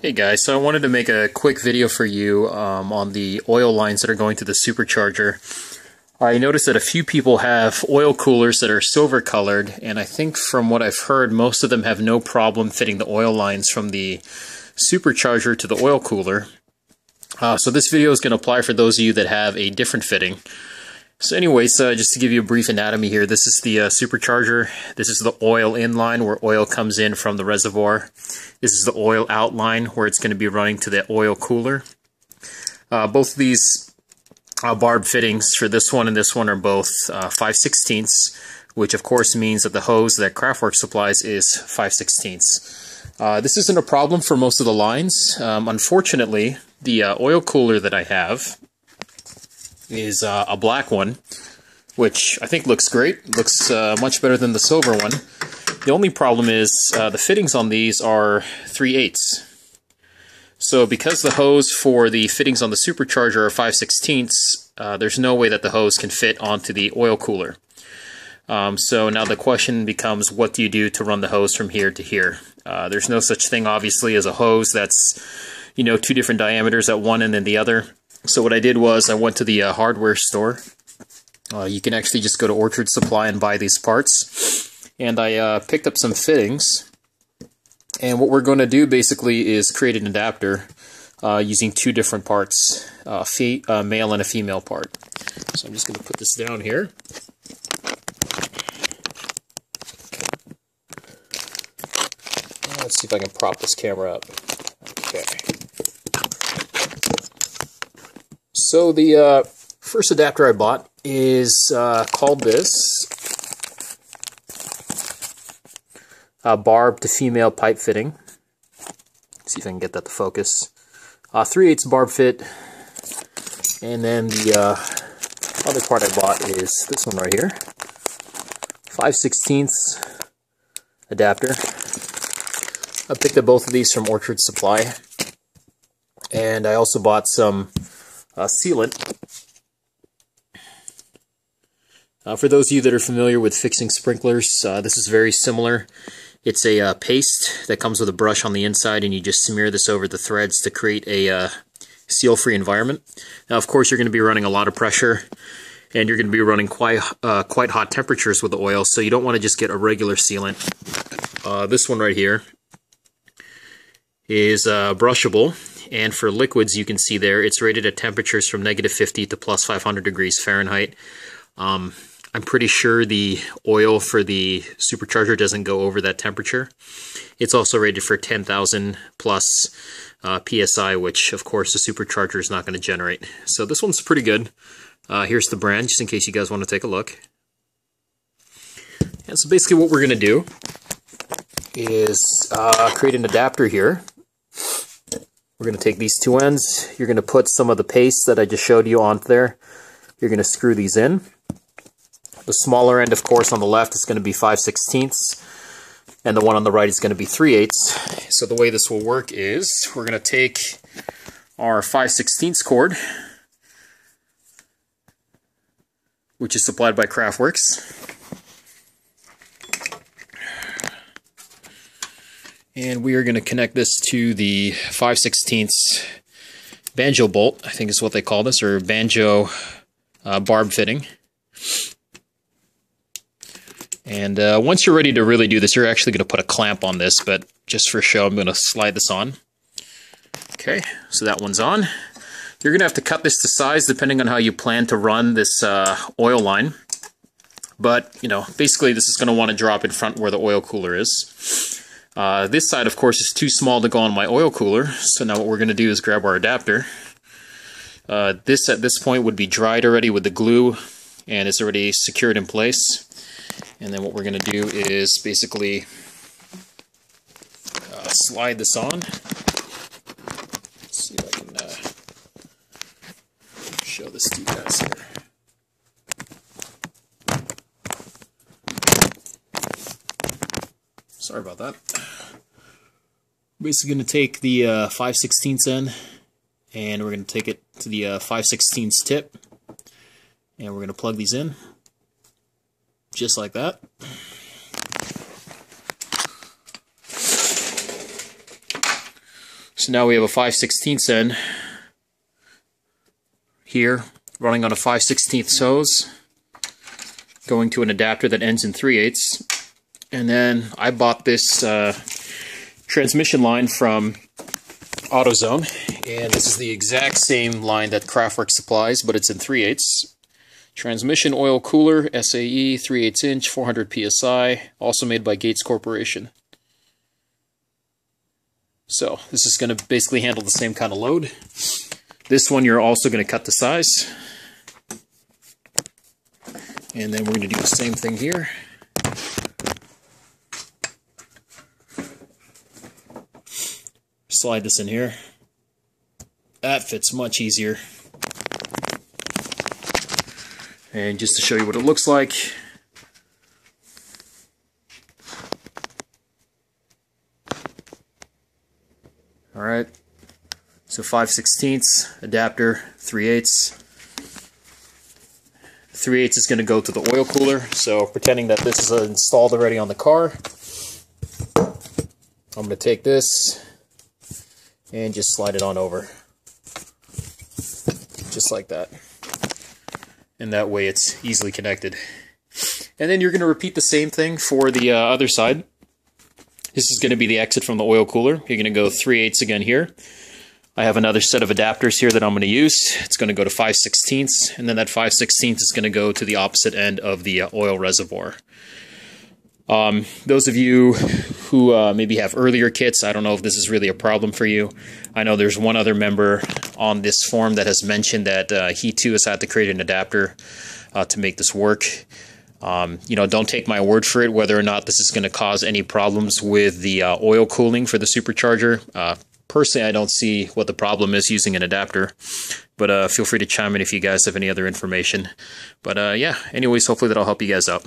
Hey guys, so I wanted to make a quick video for you on the oil lines that are going to the supercharger. I noticed that a few people have oil coolers that are silver colored, and I think from what I've heard, most of them have no problem fitting the oil lines from the supercharger to the oil cooler. So this video is going to apply for those of you that have a different fitting. So anyways, just to give you a brief anatomy here, this is the supercharger. This is the oil in line where oil comes in from the reservoir. This is the oil out line where it's going to be running to the oil cooler. Both of these barb fittings for this one and this one are both 5/16, which of course means that the hose that Kraftwerks supplies is 5/16. This isn't a problem for most of the lines. Unfortunately, the oil cooler that I have is a black one, which I think looks great. Looks much better than the silver one. The only problem is the fittings on these are 3/8. So because the hose for the fittings on the supercharger are 5/16, there's no way that the hose can fit onto the oil cooler. So now the question becomes, what do you do to run the hose from here to here? There's no such thing, obviously, as a hose that's, you know, two different diameters at one end and the other. So what I did was I went to the hardware store. You can actually just go to Orchard Supply and buy these parts. And I picked up some fittings. And what we're going to do basically is create an adapter using two different parts, a male and a female part. So I'm just going to put this down here. Let's see if I can prop this camera up. Okay. So the first adapter I bought is called this barb to female pipe fitting. Let's see if I can get that to focus. 3/8 barb fit, and then the other part I bought is this one right here, 5/16 adapter. I picked up both of these from Orchard Supply, and I also bought some sealant. For those of you that are familiar with fixing sprinklers, this is very similar. It's a paste that comes with a brush on the inside, and you just smear this over the threads to create a seal-free environment. Now, of course, you're going to be running a lot of pressure, and you're going to be running quite hot temperatures with the oil, so you don't want to just get a regular sealant. This one right here is brushable. And for liquids, you can see there, it's rated at temperatures from -50 to +500 degrees Fahrenheit. I'm pretty sure the oil for the supercharger doesn't go over that temperature. It's also rated for 10,000 plus PSI, which of course the supercharger is not going to generate. So this one's pretty good. Here's the brand, just in case you guys want to take a look. And so basically what we're going to do is create an adapter here. We're going to take these two ends. You're going to put some of the paste that I just showed you on there. You're going to screw these in. The smaller end, of course, on the left is going to be 5/16, and the one on the right is going to be 3/8. So the way this will work is we're going to take our 5/16 cord, which is supplied by Kraftwerks, and we are going to connect this to the 5/16 banjo bolt, I think is what they call this, or banjo barb fitting. And once you're ready to really do this, you're actually going to put a clamp on this, but just for show, I'm going to slide this on. Okay, so that one's on. You're going to have to cut this to size depending on how you plan to run this oil line. But, you know, basically this is going to want to drop in front where the oil cooler is. This side, of course, is too small to go on my oil cooler, so now what we're going to do is grab our adapter. This, at this point, would be dried already with the glue, and it's already secured in place. And then what we're going to do is basically slide this on. Let's see if I can show this to you guys here. Sorry about that. Basically going to take the 5/16 end, and we're going to take it to the 5/16 tip, and we're going to plug these in. Just like that. So now we have a 5/16 end here, running on a 5/16 hose, going to an adapter that ends in 3/8. And then I bought this transmission line from AutoZone, and this is the exact same line that Kraftwerks supplies, but it's in 3/8. Transmission oil cooler, SAE, 3/8 inch, 400 PSI, also made by Gates Corporation. So this is going to basically handle the same kind of load. This one you're also going to cut the size. And then we're going to do the same thing here. Slide this in here. That fits much easier. And just to show you what it looks like. Alright, so 5/16 adapter, 3/8. 3/8 is going to go to the oil cooler, so pretending that this is installed already on the car, I'm going to take this and just slide it on over. Just like that. And that way it's easily connected. And then you're going to repeat the same thing for the other side. This is going to be the exit from the oil cooler. You're going to go 3/8 again here. I have another set of adapters here that I'm going to use. It's going to go to 5/16, and then that 5/16 is going to go to the opposite end of the oil reservoir. Those of you who maybe have earlier kits, I don't know if this is really a problem for you. I know there's one other member on this forum that has mentioned that he too has had to create an adapter to make this work. You know, don't take my word for it whether or not this is going to cause any problems with the oil cooling for the supercharger. Personally, I don't see what the problem is using an adapter, but feel free to chime in if you guys have any other information. But yeah, anyways, hopefully that'll help you guys out.